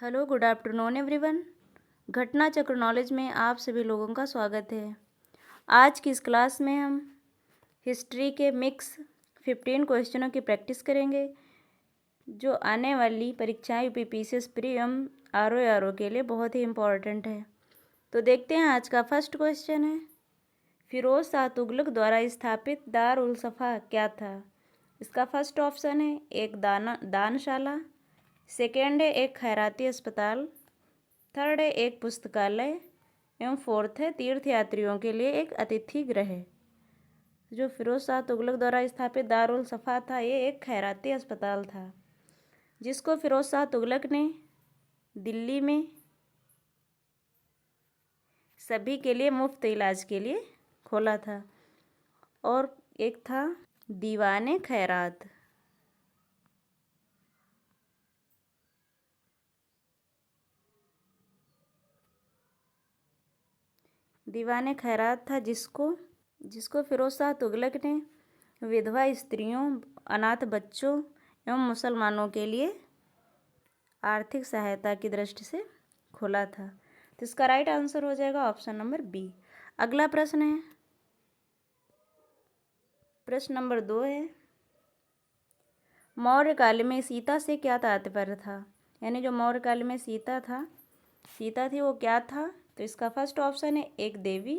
Hello, good afternoon everyone. घटना चक्र knowledge में आप सभी लोगों का स्वागत है। आज की इस क्लास में हम हिस्ट्री के मिक्स 15 क्वेश्चनों की प्रैक्टिस करेंगे जो आने वाली परीक्षाएं यूपीपीसीएस प्री एवं आरओ के लिए बहुत ही इम्पोर्टेंट है। तो देखते हैं, आज का फर्स्ट क्वेश्चन है, फिरोज शाह तुगलक द्वारा स्थापित दार उल सफ़ा क्या था? इसका फर्स्ट ऑप्शन है एक दानशाला, सेकेंड है एक खैराती अस्पताल, थर्ड है एक पुस्तकालय एवं फोर्थ है तीर्थ यात्रियों के लिए एक अतिथि गृह। जो फिरोज शाह तुगलक द्वारा स्थापित दारुल सफ़ा था, ये एक खैराती अस्पताल था जिसको फिरोज शाह तुगलक ने दिल्ली में सभी के लिए मुफ्त इलाज के लिए खोला था। और एक था दीवाने खैरात। दीवाने खैरात था जिसको फिरोज शाह तुगलक ने विधवा स्त्रियों, अनाथ बच्चों एवं मुसलमानों के लिए आर्थिक सहायता की दृष्टि से खोला था। तो इसका राइट आंसर हो जाएगा ऑप्शन नंबर बी। अगला प्रश्न है, प्रश्न नंबर 2 है, मौर्य काल में सीता से क्या तात्पर्य था? यानी जो मौर्य काल में सीता थी वो क्या था? तो इसका फर्स्ट ऑप्शन है एक देवी,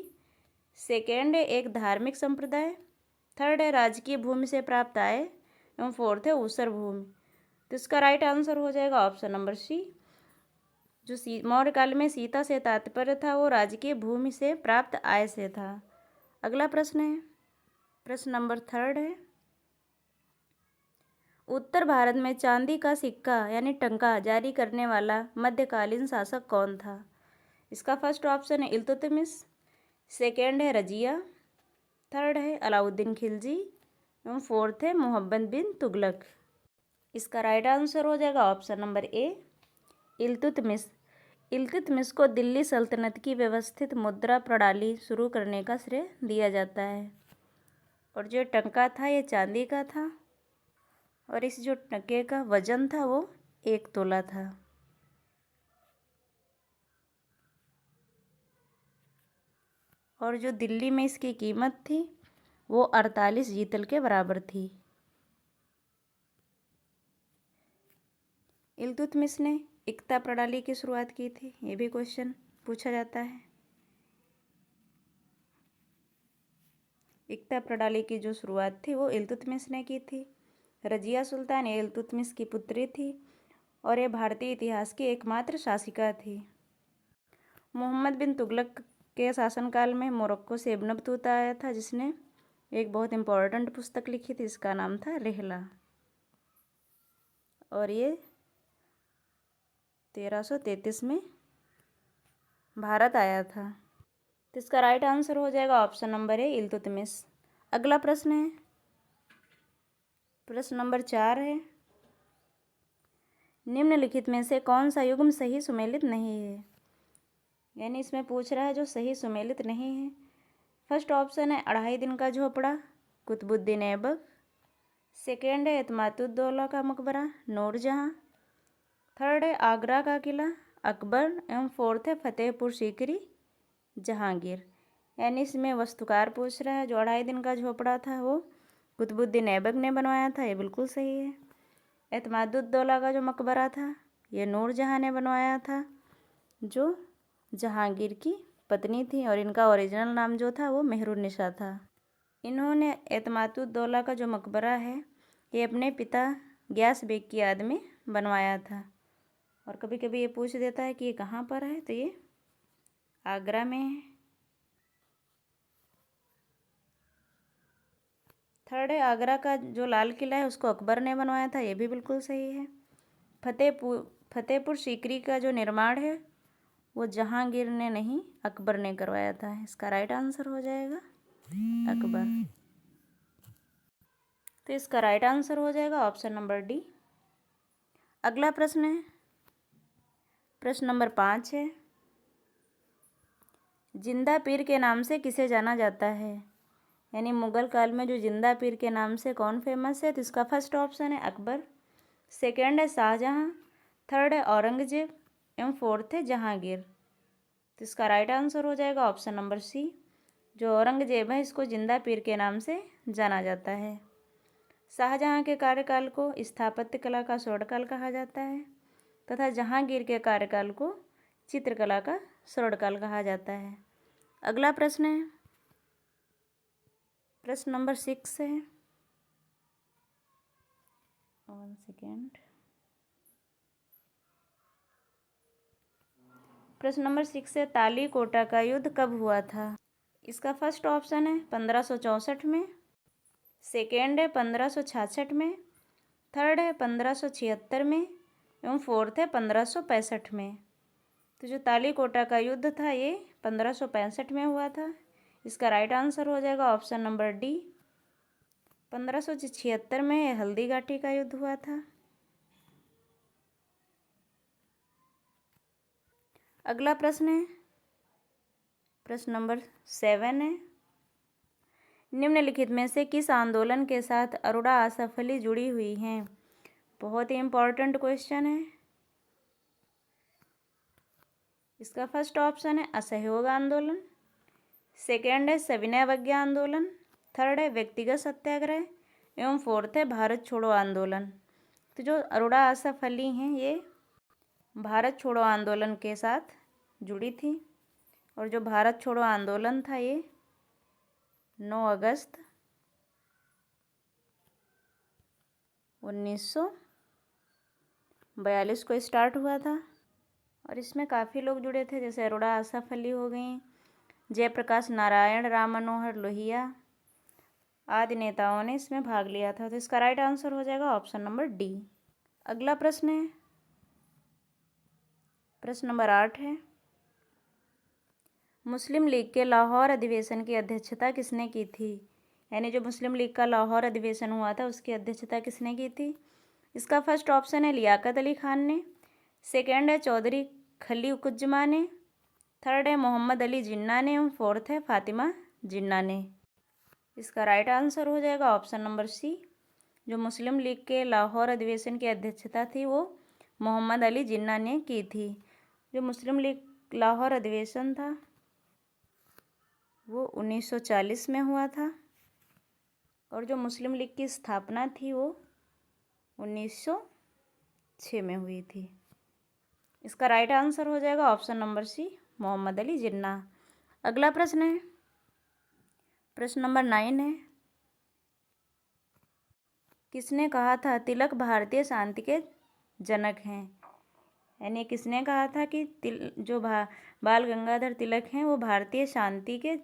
सेकेंड है एक धार्मिक संप्रदाय, थर्ड है राजकीय भूमि से प्राप्त आय एवं फोर्थ है ऊसर भूमि। तो इसका राइट आंसर हो जाएगा ऑप्शन नंबर सी। जो मौर्य काल में सीता से तात्पर्य था वो राजकीय भूमि से प्राप्त आय से था। अगला प्रश्न है, प्रश्न नंबर 3 है, उत्तर भारत में चांदी का सिक्का यानी टंका जारी करने वाला मध्यकालीन शासक कौन था? इसका फर्स्ट ऑप्शन है इल्तुतमिश, सेकेंड है रजिया, थर्ड है अलाउद्दीन खिलजी एवं फोर्थ है मोहम्मद बिन तुगलक। इसका राइट आंसर हो जाएगा option number A Iltutmish. Iltutmish को दिल्ली सल्तनत की व्यवस्थित मुद्रा प्रणाली शुरू करने का श्रेय दिया जाता है। और जो टंका था ये चांदी का था और इस जो टंके का वजन था वो 1 तोला था। और जो दिल्ली में इसकी कीमत थी वो 48 जीतल के बराबर थी। इल्तुतमिश ने इक्ता प्रणाली की शुरुआत की थी, ये भी क्वेश्चन पूछा जाता है। इक्ता प्रणाली की जो शुरुआत थी वो इल्तुतमिश ने की थी। रजिया सुल्तान ये इल्तुतमिश की पुत्री थी और ये भारतीय इतिहास की एकमात्र शासिका थी। मोहम्मद बिन तुगलक के शासनकाल में मोरक्को से इब्न बतूता आया था जिसने एक बहुत इम्पोर्टेंट पुस्तक लिखी थी, इसका नाम था रिहला। और ये 1333 में भारत आया था। तो इसका राइट आंसर हो जाएगा ऑप्शन नंबर ए इल्तुतमिश। अगला प्रश्न है, प्रश्न नंबर 4 है, निम्नलिखित में से कौन सा युग्म सही सुमेलित नहीं है? यानी इसमें पूछ रहा है जो सही सुमेलित नहीं है। फर्स्ट ऑप्शन है 2.5 दिन का झोपड़ा कुतुबुद्दीन ऐबक, सेकेंड है एतमादुद्दौला का मकबरा नूरजहाँ, थर्ड है आगरा का किला अकबर एवं फोर्थ है फतेहपुर सीकरी जहांगीर। यानी इसमें वस्तुकार पूछ रहा है जो 2.5 दिन का झोपड़ा था वो कुतुबुद्दीन ऐबक ने बनवाया था, ये बिल्कुल सही है। एतमादुद्दौला का जो मकबरा था ये नूरजहाँ ने बनवाया था जो जहांगीर की पत्नी थी और इनका ओरिजिनल नाम जो था वो मेहरुन्निसा था। इन्होंने एतमादुद्दौला का जो मकबरा है ये अपने पिता गयास बेग की याद में बनवाया था। और कभी कभी ये पूछ देता है कि ये कहाँ पर है, तो ये आगरा में है। थर्ड है आगरा का जो लाल किला है उसको अकबर ने बनवाया था, ये भी बिल्कुल सही है। फतेहपुर सीकरी का जो निर्माण है वो जहांगीर ने नहीं अकबर ने करवाया था। इसका राइट आंसर हो जाएगा अकबर। तो इसका राइट आंसर हो जाएगा ऑप्शन नंबर डी। अगला प्रश्न है, प्रश्न नंबर 5 है, जिंदा पीर के नाम से किसे जाना जाता है? यानी मुगल काल में जो जिंदा पीर के नाम से कौन फेमस है? तो इसका फर्स्ट ऑप्शन है अकबर, सेकेंड है शाहजहाँ, थर्ड है औरंगजेब एवं फोर्थ है जहांगीर। तो इसका राइट आंसर हो जाएगा ऑप्शन नंबर सी। जो औरंगजेब है इसको जिंदा पीर के नाम से जाना जाता है। शाहजहां के कार्यकाल को स्थापत्य कला का स्वर्णकाल कहा जाता है तथा जहांगीर के कार्यकाल को चित्रकला का स्वर्णकाल कहा जाता है। अगला प्रश्न है प्रश्न नंबर 6 है। 1 सेकेंड। प्रश्न नंबर 6 है, ताली कोटा का युद्ध कब हुआ था? इसका फर्स्ट ऑप्शन है 1564 में, सेकेंड है 1566 में, थर्ड है 1576 में एवं फोर्थ है 1565 में। तो जो ताली कोटा का युद्ध था ये 1565 में हुआ था। इसका राइट आंसर हो जाएगा ऑप्शन नंबर डी। 1576 में हल्दी घाटी का युद्ध हुआ था। अगला प्रश्न है प्रश्न नंबर 7 है, निम्नलिखित में से किस आंदोलन के साथ अरोड़ा आसफली जुड़ी हुई हैं? बहुत ही इम्पोर्टेंट क्वेश्चन है। इसका फर्स्ट ऑप्शन है असहयोग आंदोलन, सेकेंड है सविनय अवज्ञा आंदोलन, थर्ड है व्यक्तिगत सत्याग्रह एवं फोर्थ है भारत छोड़ो आंदोलन। तो जो अरोड़ा आसफ अली हैं ये भारत छोड़ो आंदोलन के साथ जुड़ी थी और जो भारत छोड़ो आंदोलन था ये 9 अगस्त 1942 को स्टार्ट हुआ था और इसमें काफ़ी लोग जुड़े थे, जैसे अरोड़ा आसफ अली हो गई, जयप्रकाश नारायण, राम मनोहर लोहिया आदि नेताओं ने इसमें भाग लिया था। तो इसका राइट आंसर हो जाएगा ऑप्शन नंबर डी। अगला प्रश्न है प्रश्न नंबर 8 है, मुस्लिम लीग के लाहौर अधिवेशन की अध्यक्षता किसने की थी? यानी जो मुस्लिम लीग का लाहौर अधिवेशन हुआ था उसकी अध्यक्षता किसने की थी? इसका फर्स्ट ऑप्शन है लियाकत अली खान ने, सेकेंड है चौधरी खलीकुज्जमा ने, थर्ड है मोहम्मद अली जिन्ना ने और फोर्थ है फातिमा जिन्ना ने। इसका राइट आंसर हो जाएगा ऑप्शन नंबर सी। जो मुस्लिम लीग के लाहौर अधिवेशन की अध्यक्षता थी वो मोहम्मद अली जिन्ना ने की थी। जो मुस्लिम लीग लाहौर अधिवेशन था वो 1940 में हुआ था और जो मुस्लिम लीग की स्थापना थी वो 1906 में हुई थी। इसका राइट आंसर हो जाएगा option number C, Mohammad Ali Jinnah. अगला प्रश्न है प्रश्न नंबर 9 है, किसने कहा था तिलक भारतीय शांति के जनक हैं? यानी किसने कहा था कि जो बाल गंगाधर तिलक हैं वो भारतीय शांति के,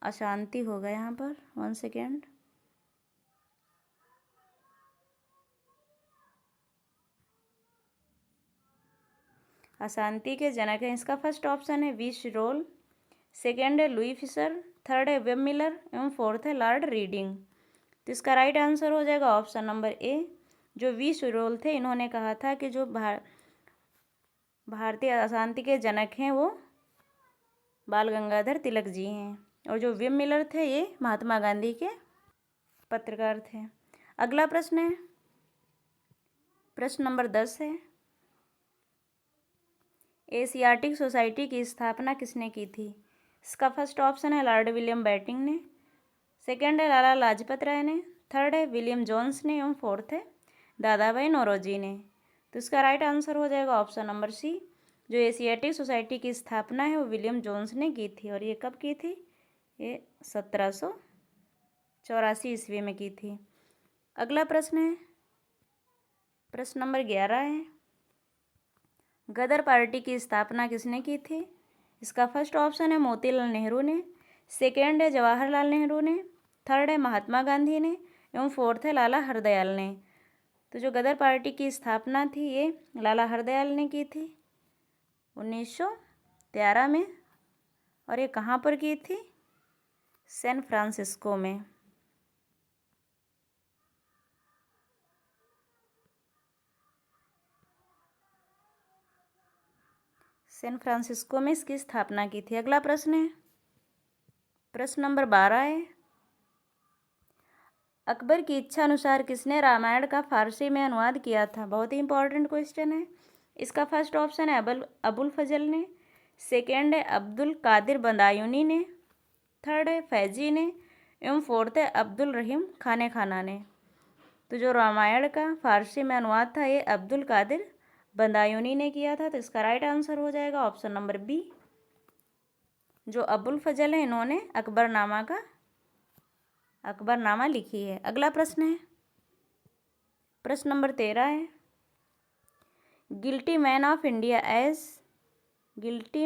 अशांति होगा यहाँ पर 1 सेकेंड, अशांति के जनक हैं। इसका फर्स्ट ऑप्शन है वी शिरोल, सेकेंड है लुई फिशर, थर्ड है वेब मिलर एवं फोर्थ है लॉर्ड रीडिंग। तो इसका राइट आंसर हो जाएगा ऑप्शन नंबर ए। जो वी शिरोल थे इन्होंने कहा था कि जो भारतीय अशांति के जनक हैं वो बाल गंगाधर तिलक जी हैं और जो वेब मिलर थे ये महात्मा गांधी के पत्रकार थे। अगला प्रश्न है प्रश्न नंबर 10 है, एशियाटिक सोसाइटी की स्थापना किसने की थी? इसका फर्स्ट ऑप्शन है लॉर्ड विलियम बेंटिंक ने, सेकेंड है लाला लाजपत राय ने, थर्ड है विलियम जोन्स ने एवं फोर्थ है दादा भाई नौरोजी ने। तो इसका राइट आंसर हो जाएगा ऑप्शन नंबर सी। जो एशियाटिक सोसाइटी की स्थापना है वो विलियम जोन्स ने की थी और ये कब की थी? ये 1784 ईस्वी में की थी। अगला प्रश्न है प्रश्न नंबर 11 है, गदर पार्टी की स्थापना किसने की थी? इसका फर्स्ट ऑप्शन है मोतीलाल नेहरू ने, सेकेंड है जवाहरलाल नेहरू ने, थर्ड है महात्मा गांधी ने एवं फोर्थ है लाला हरदयाल ने। तो जो गदर पार्टी की स्थापना थी ये लाला हरदयाल ने की थी 1913 में और ये कहाँ पर की थी? सैन फ्रांसिस्को में। सैन फ्रांसिस्को में इसकी स्थापना की थी। अगला प्रश्न है प्रश्न नंबर 12 है, अकबर की इच्छा अनुसार किसने रामायण का फारसी में अनुवाद किया था? बहुत ही इंपॉर्टेंट क्वेश्चन है। इसका फर्स्ट ऑप्शन है अबुल फजल ने, सेकेंड है अब्दुल कादिर बदायूनी ने, थर्ड है फैजी ने एवं फोर्थ है अब्दुल रहीम खाने खाना ने। तो जो रामायण का फारसी में अनुवाद था ये अब्दुल कादिर बदायूनी ने किया था। तो इसका राइट आंसर हो जाएगा ऑप्शन नंबर बी। जो अबुल फजल है इन्होंने अकबरनामा लिखी है। अगला प्रश्न है प्रश्न नंबर 13 है, guilty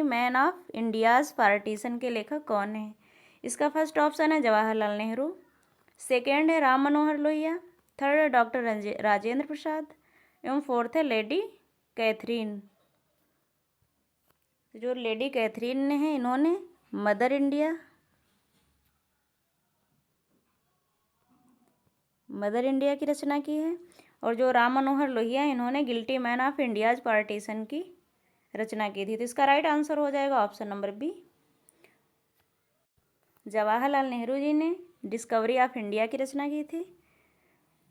man of India's partition के लेखक कौन है? इसका फर्स्ट ऑप्शन है जवाहरलाल नेहरू, सेकेंड है राम मनोहर लोहिया, थर्ड है डॉक्टर राजेंद्र प्रसाद एवं फोर्थ है लेडी कैथरीन। जो लेडी कैथरीन ने है इन्होंने मदर इंडिया की रचना की है। और जो राम मनोहर लोहिया इन्होंने guilty man of India's partition की रचना की थी। तो इसका राइट आंसर हो जाएगा option number B. Jawaharlal Nehru ji ने डिस्कवरी ऑफ इंडिया की रचना की थी।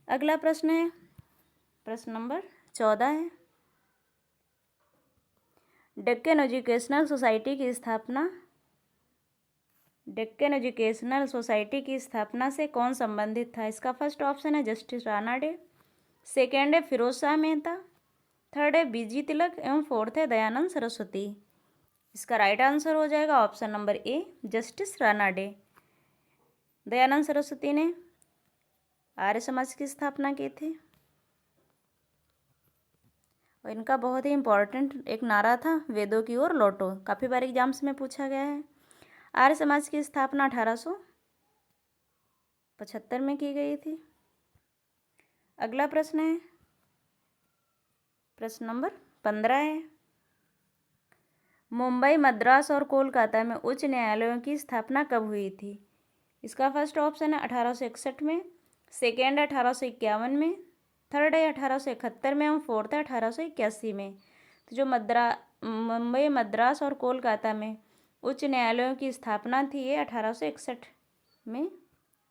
अगला प्रश्न है प्रश्न नंबर 14 है, डेक्कन एजुकेशनल सोसाइटी की स्थापना से कौन संबंधित था? इसका फर्स्ट ऑप्शन है जस्टिस राणा डे, सेकेंड है फिरोज शाह मेहता, थर्ड है बीजी तिलक एवं फोर्थ है दयानंद सरस्वती। इसका राइट आंसर हो जाएगा option number A justice Rana day. Dayanand Saraswati ने आर्य समाज की स्थापना की थी और इनका बहुत ही इम्पोर्टेंट एक नारा था वेदों की ओर लौटो। काफ़ी बार एग्जाम्स में पूछा गया है। आर्य समाज की स्थापना 1875 में की गई थी। अगला प्रश्न है प्रश्न नंबर 15 है, मुंबई, मद्रास और कोलकाता में उच्च न्यायालयों की स्थापना कब हुई थी? इसका फर्स्ट ऑप्शन है 1861 में, सेकेंड है 1851 में, थर्ड है 1871 में और फोर्थ है 1881 में। तो जो मुंबई, मद्रास और कोलकाता में उच्च न्यायालयों की स्थापना थी ये 1861 में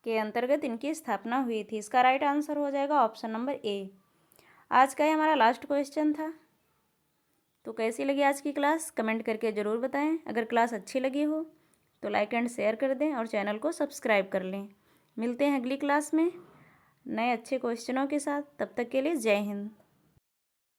के अंतर्गत इनकी स्थापना हुई थी। इसका राइट आंसर हो जाएगा ऑप्शन नंबर ए। आज का ये हमारा लास्ट क्वेश्चन था। तो कैसी लगी आज की क्लास कमेंट करके ज़रूर बताएं। अगर क्लास अच्छी लगी हो तो लाइक एंड शेयर कर दें और चैनल को सब्सक्राइब कर लें। मिलते हैं अगली क्लास में नए अच्छे क्वेश्चनों के साथ। तब तक के लिए जय हिंद।